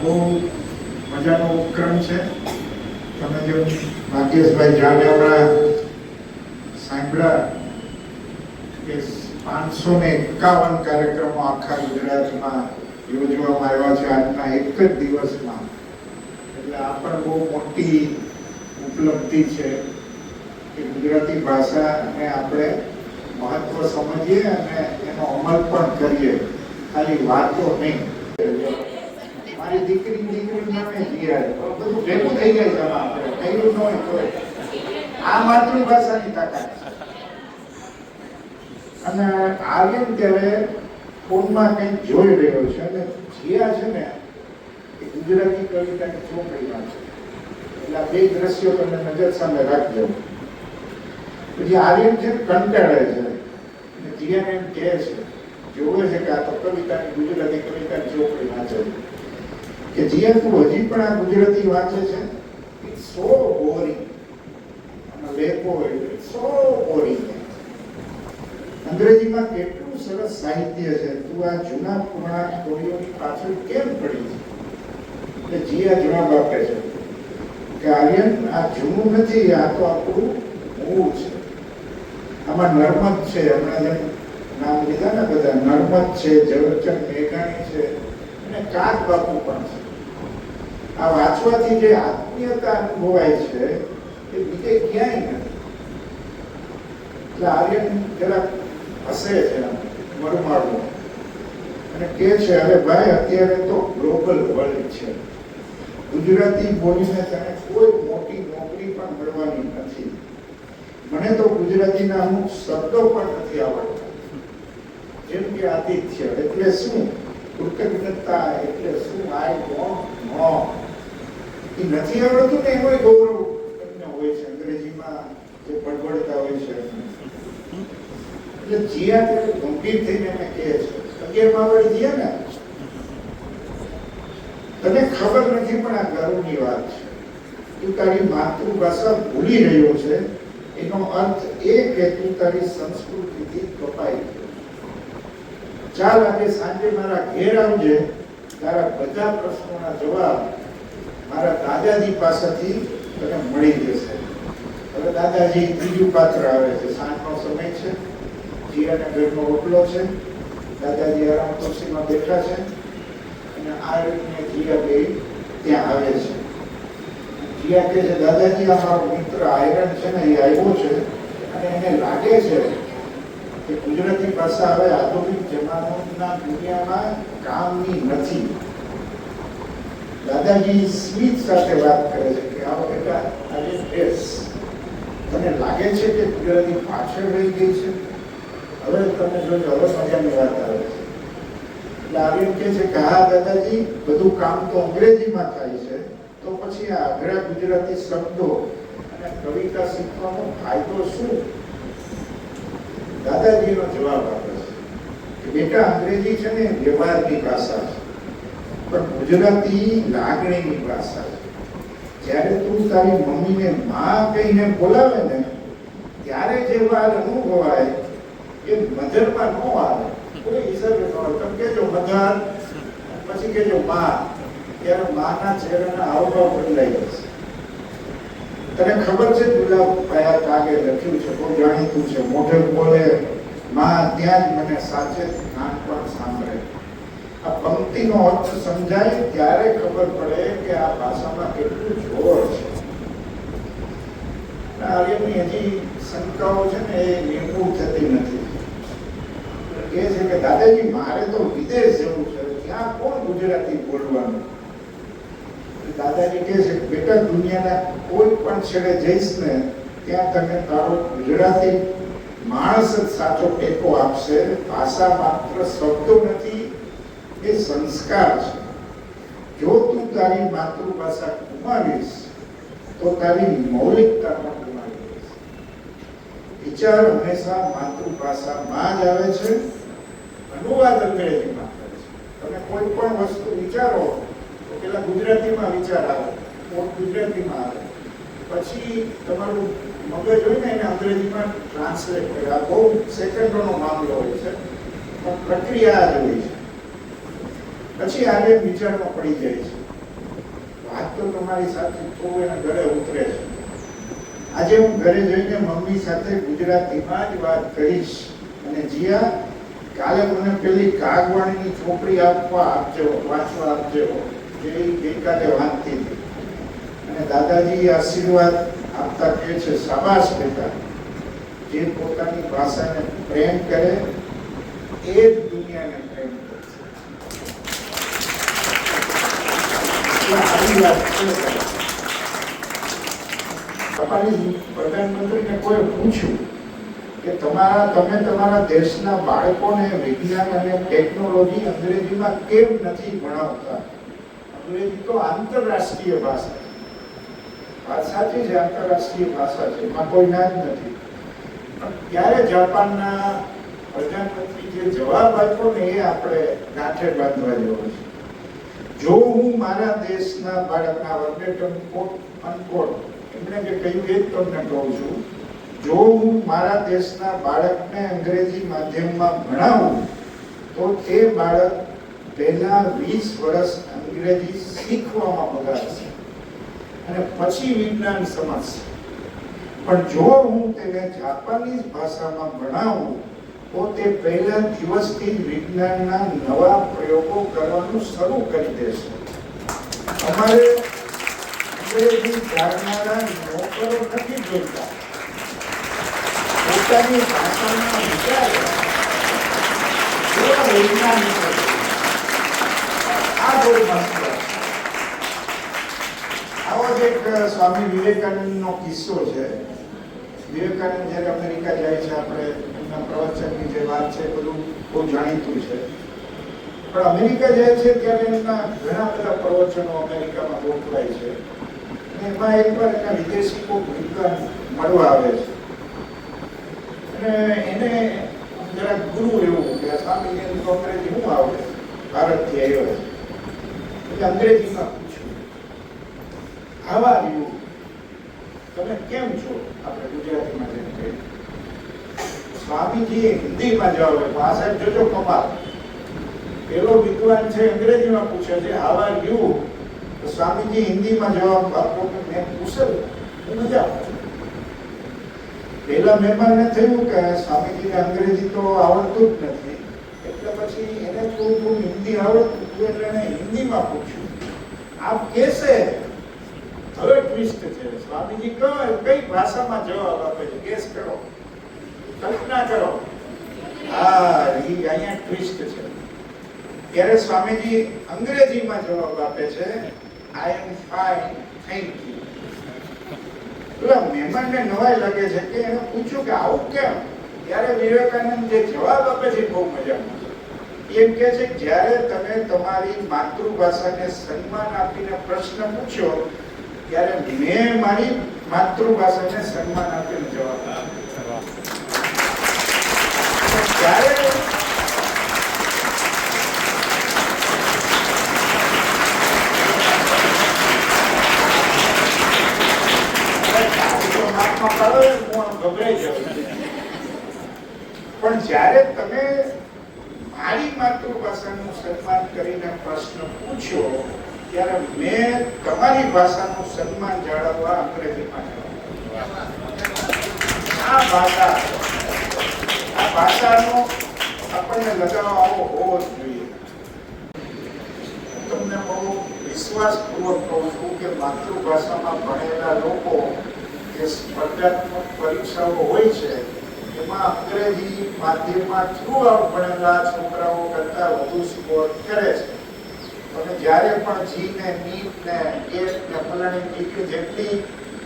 બહુ મજાનો ઉપક્રમ છે. તમે જો ભાગ્યેશભાઈ જાણે હમણાં સાંભળ્યા કે 551 કાર્યક્રમો આખા ગુજરાતમાં યોજવામાં આવ્યા છે આજના એક જ દિવસમાં. એટલે આ પણ બહુ મોટી ઉપલબ્ધિ છે કે ગુજરાતી ભાષાને આપણે મહત્વ સમજીએ અને એનો અમલ પણ કરીએ, ખાલી વાતો નહીં. મારી દીકરી નામે જીયા બધું ભેગું થઈ જાય છે. આપણે કયું ન હોય તો આ માતૃભાષાની તાકાત છે. અને આર્યન ત્યારે ફોનમાં કંઈક જોઈ રહ્યો છે અને જીયા છે ને એ ગુજરાતી કવિતાની ચોપડીમાં છે. એટલે આ બે દ્રશ્યો તમે નજર સામે રાખજો. પછી આર્યન છે કંટાળે છે અને જીયાને એમ કહે છે, જોવે છે કે આ તો કવિતાની ગુજરાતી કવિતાની ચોપડી વાંચે કે જીયા તું હજી પણ આ ગુજરાતી વાંચે છે? It's so boring. અને લેખો ઇટ્સ સો બોરિંગ. અંગ્રેજીમાં કેટલું સરસ સાહિત્ય છે, તું આ જૂના પુરાણા સ્ટોરીઓની પાછળ કેમ પડી છે? એટલે જીયા જવાબ આપે છે કે આર્યન, આ જૂનું નથી, આ તો આપણું મૂળ છે. આમાં નર્મદ છે, હમણાં જેમ નામ લીધા ને બધા, નર્મદ છે, ઝવેરચંદ મેઘાણી છે અને કાગ બાપુ પણ છે. આ વાંચવાથી જે આત્મીયતા અનુભવાય છે એ બીજે ક્યાંય નથી. એટલે આર્યન જરાક હસે છે, મરમાડું, અને કહે છે, અરે ભાઈ અત્યારે તો ગ્લોબલ વર્લ્ડ છે, ગુજરાતી બોલીને તને કોઈ મોટી નોકરી પણ મળવાની નથી. મને તો ગુજરાતીના અમુક શબ્દો પણ નથી આવડતા, જેમ કે આતિથ્ય એટલે શું, કૃતજ્ઞતા એટલે શું, આઈ ડોન્ટ નો. એ નથી આવડતું ને એનો ગૌરવ તમને હોય છે અંગ્રેજીમાં જે પડવડતા હોય છે. એટલે જીયા ત્યારે ગંભીર થઈને એને કહે છે, 11મા વાળી જીયા ને, તને ખબર નથી પણ આ ગર્વની વાત છે. તું તારી માતૃભાષા ભૂલી રહ્યો છે, એનો અર્થ એ કે તું તારી સંસ્કૃતિથી કપાઈ ગયો. ચાલ આજે સાંજે મારા ઘેર આવજે, તારા બધા પ્રશ્નોના જવાબ મારા દાદાજી પાસેથી તને મળી જશે. હવે દાદાજી ત્રીજું પાત્ર આવે છે. સાંજનો સમય છે, જીયાના ઘરનો ઓટલો છે, દાદાજી આરામ ખુરશીમાં બેઠા છે અને આર્યન જીયા બે ત્યાં આવે છે. જીયા કહે છે, દાદાજી આ મારો મિત્ર આયરન છે ને, એ આવ્યો છે અને એને લાગે છે કે ગુજરાતી ભાષા હવે આધુનિક જમાનાના દુનિયામાં કામની નથી. દાદાજી સ્મિત સાથે વાત કરે છે કે આવો બેટા, આજે બેસ. તને લાગે છે કે ગુજરાતી પાછળ રહી ગઈ છે? હવે તમે જોજો, હવે મજાની વાત આવે છે. એટલે આર્યન કહે છે કે હા દાદાજી, બધું કામ તો અંગ્રેજીમાં થાય છે, તો પછી આ અઘરા ગુજરાતી શબ્દો અને કવિતા શીખવાનો ફાયદો શું? દાદાજીનો જવાબ આપે છે કે બેટા, અંગ્રેજી છે ને વ્યવહારની ભાષા છે, પણ ગુજરાતી લાગણીની ભાષા છે. જ્યારે તું તારી મમ્મીને માં કહીને બોલાવે ને, ત્યારે જે વાર અનુભવાય એ મધરમાં ન આવે. કોઈ હિસાબે ન આવે. તમે કહેજો મધર, પછી કહેજો માં, ત્યારે માના ચહેરાના હાવભાવ બદલાઈ જશે. તને ખબર છે, ગુલાબભાઈ કાગે લખ્યું છે, બહુ જાણીતું છે, મોઢે બોલે માં ત્યાં જ મને સાચે નાનપણ સાંભળે. આ પંક્તિનો અર્થ સમજાય ત્યારે ખબર પડે કે આ ભાષામાં કેટલું જોર છે. આર્યની હજી શંકાઓ છે ને, એ નિર્મૂળ થતી નથી. કહે છે કે દાદાજી, મારે તો વિદેશ જવું છે, ત્યાં કોણ ગુજરાતી બોલવાનું? દાદાજી કહે છે, બેટા, દુનિયાના કોઈ પણ છેડે જઈશ ને, ત્યાં તને તારો ગુજરાતી માણસ જ સાચો ટેકો આપશે. ભાષા માત્ર શબ્દો નથી, એ સંસ્કાર છે. જો તું તારી માતૃભાષા ગુમાવીશ તો તારી મૌલિકતા પણ ગુમાવી દઈશ. વિચાર હંમેશા માતૃભાષામાં જ આવે છે, અનુવાદ અંગ્રેજીમાં થાય છે. તમે કોઈ પણ વસ્તુ વિચારો તો પેલા ગુજરાતીમાં વિચાર આવે, ગુજરાતીમાં આવે, પછી તમારું મગજ હોય ને એને અંગ્રેજીમાં ટ્રાન્સલેટ કરે. આ બહુ સેકન્ડોનો મામલો હોય છે, પણ પ્રક્રિયા જ હોય છે. પછી આગળ વિચારમાં પડી જાય છે આ તો તમારી સાથે થોડું એના ગળે ઉતરે છે. આજે હું ઘરે જઈને મમ્મી સાથે ગુજરાતીમાં જ વાત કરીશ. અને જીયા, કાલે મને પેલી કાગવાણીની ચોપડી વાંચવા આપજો, જે ગઈકાલે વાંચતી હતી. અને દાદાજી આશીર્વાદ આપતા કહે છે, શાબાશ બેટા, જે પોતાની ભાષાને પ્રેમ કરે એ જ દુનિયાને પ્રેમ કરશે. આવી વાત છે. તમારી પ્રધાનમંત્રીને કોઈ પૂછ્યું કે તમે તમારા દેશના બાળકોને વિજ્ઞાન અને ટેકનોલોજી અંગ્રેજીમાં કેમ નથી ભણાવતા? અંગ્રેજી તો આંતરરાષ્ટ્રીય ભાષા છે. વાત સાચી છે, આંતરરાષ્ટ્રીય ભાષા છે, એમાં કોઈ ના જ નથી. પણ ત્યારે જાપાનના પ્રધાનમંત્રી જે જવાબ આપ્યો ને એ આપણે ગાંઠે બાંધવા જેવો છે. જો હું મારા દેશના બાળકના વર્ગેટમ કોટ અનકોટ એમણે જે કહ્યું એ જ તમને કહું છું. જો હું મારા દેશના બાળકને અંગ્રેજી માધ્યમમાં ભણાવું તો તે બાળક પહેલા 20 વર્ષ અંગ્રેજી શીખવામાં બગાડશે અને પછી વિજ્ઞાન સમજશે. પણ જો હું તેને જાપાનીઝ ભાષામાં ભણાવું તો તે પહેલા દિવસથી જ વિજ્ઞાનના નવા પ્રયોગો કરવાનું શરૂ કરી દેશે. અમારે અંગ્રેજી જાણનારા નોકરો નથી જોઈતા, પોતાની ભાષામાં વિચાર વૈજ્ઞાનિકો. આ બહુ મહત્વ. આવો જ એક સ્વામી વિવેકાનંદનો કિસ્સો છે. વિવેકાનંદ જ્યારે અમેરિકા જાય છે, આપણે એમના પ્રવચનની જે વાત છે બધું બહુ જાણીતું છે. પણ અમેરિકા જાય છે ત્યારે એમના ઘણા બધા પ્રવચનો અમેરિકામાં ગોઠવાય છે. એમાં એકવાર એના વિદેશી કોઈ વિદ્વાન મળવા આવે છે અને એને જરા ગુરુ એવું કે સ્વામીને અંગ્રેજી શું આવડે, ભારતથી આવ્યો છે એટલે અંગ્રેજીમાં પૂછ્યું, હાવ આર યુ, તમે કેમ છો? આપણે ગુજરાતીમાં જેમ કહીએ. સ્વામીજીએ હિન્દીમાં જવાબ આપ્યો. આ સાહેબ જોજો કમાલ. પેલો વિદ્વાન છે અંગ્રેજીમાં પૂછે છે હાવ આર યુ, તો સ્વામીજી હિન્દીમાં જવાબ આપો કે મેં કુશલ, હું મજા. પેલા મહેમાનને થયું કે સ્વામીજીને અંગ્રેજી તો આવડતું જ નથી, એટલે પછી એને થોડું હિન્દી આવડતું હતું એટલે એને હિન્દીમાં પૂછ્યું, આપ કેસે? હવે ટ્વિસ્ટ છે. સ્વામીજી કઈ ભાષામાં જવાબ આપે છે? ગેસ કરો, કલ્પના કરો. અહીંયા ટ્વિસ્ટ છે. ત્યારે સ્વામીજી અંગ્રેજીમાં જવાબ આપે છે, આઈ એમ ફાઇન, થેન્ક યુ. પેલા મહેમાનને નવાઈ લાગે છે કે એને પૂછ્યું કે આવું કેમ? ત્યારે વિવેકાનંદ જે જવાબ આપે છે બહુ મજાનો છે. એમ કે છે, જ્યારે તમે તમારી માતૃભાષાને સન્માન આપીને પ્રશ્ન પૂછ્યો ત્યારે મેં મારી માતૃભાષાને સન્માન આપીને જવાબ આપ્યો. ત્યારે પણ જ્યારે તમે મારી માતૃભાષાનું સન્માન કરીને પ્રશ્ન પૂછ્યો ત્યારે મેં તમારી ભાષાનું સન્માન જાળવવા અંગ્રેજીમાં આ ભાષાનો આપણને લગાવ આવો હોવો જ જોઈએ. તમને બહુ વિશ્વાસપૂર્વક કહું છું કે માતૃભાષામાં ભણેલા લોકો જે સ્પર્ધાત્મક પરીક્ષાઓ હોય છે એમાં અંગ્રેજી માધ્યમમાં થ્રુ આઉટ ભણેલા છોકરાઓ કરતા વધુ સ્કોર કરે છે. તમે જ્યારે પણ જી ને નીટ ને ગેટ ને ફલાણી ટીકી જેટલી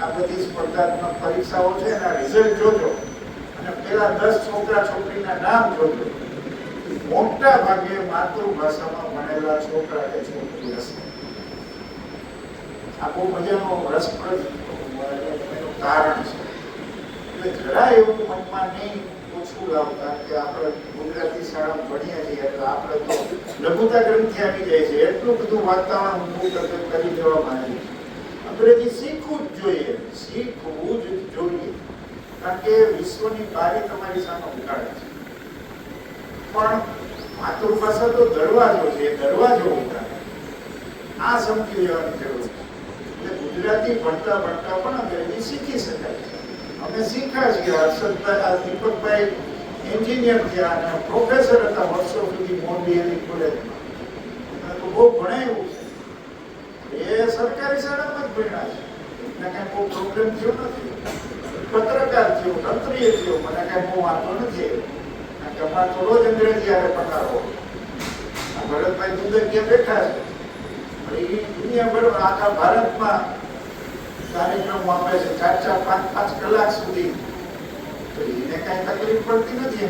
આ બધી સ્પર્ધાત્મક પરીક્ષાઓ છે એના રિઝલ્ટ જોજો અને પેલા 10 છોકરા છોકરીના નામ જોજો. મોટા ભાગે માતૃભાષામાં ભણેલા છોકરા કે છોકરી હશે. આ બહુ મજાનો રસપ્રદ કારણ છે. એટલે જરા એવું મનમાં નહીં ઓછું લાવતા કે આપણે ગુજરાતી શાળામાં ભણીએ છીએ એટલે આપણે તો લઘુતા ગ્રંથિ આવી જાય છે, એટલું બધું વાતાવરણ ઊભું કરી દેવામાં આવે છે. અંગ્રેજી શીખવું જ જોઈએ, શીખવું જ જોઈએ, કારણ કે વિશ્વની બારી તમારી સામે ઉગાડે છે. પણ માતૃભાષા તો દરવાજો છે, દરવાજો ઉગાડે. આ સમજી લેવાની જરૂર છે. ગુજરાતી ભણતા ભણતા પણ અંગ્રેજી શીખી શકાય છે. અમે શીખ્યા છીએ. હર્ષદભાઈ, દીપકભાઈ એન્જિનિયર થયા અને પ્રોફેસર હતા વર્ષો સુધી મોરબી એની કોલેજમાં. તો બહુ ભણાયું છે. એ સરકારી શાળામાં જ ભણ્યા છે. એને કાંઈ બહુ પ્રોબ્લેમ થયો નથી. પત્રકાર થયો, તંત્રીય થયો, મને કાંઈ બહુ વાંધો નથી. કારણ કે અમારે તો રોજ અંગ્રેજી આવે પટારો. આ ભરતભાઈ દુબે ક્યાં બેઠા છે, પણ એ દુનિયાભર આખા ભારતમાં કાર્યક્રમ આપે છે 4-4, 5-5 કલાક સુધી. તો એને કાંઈ તકલીફ પડતી નથી.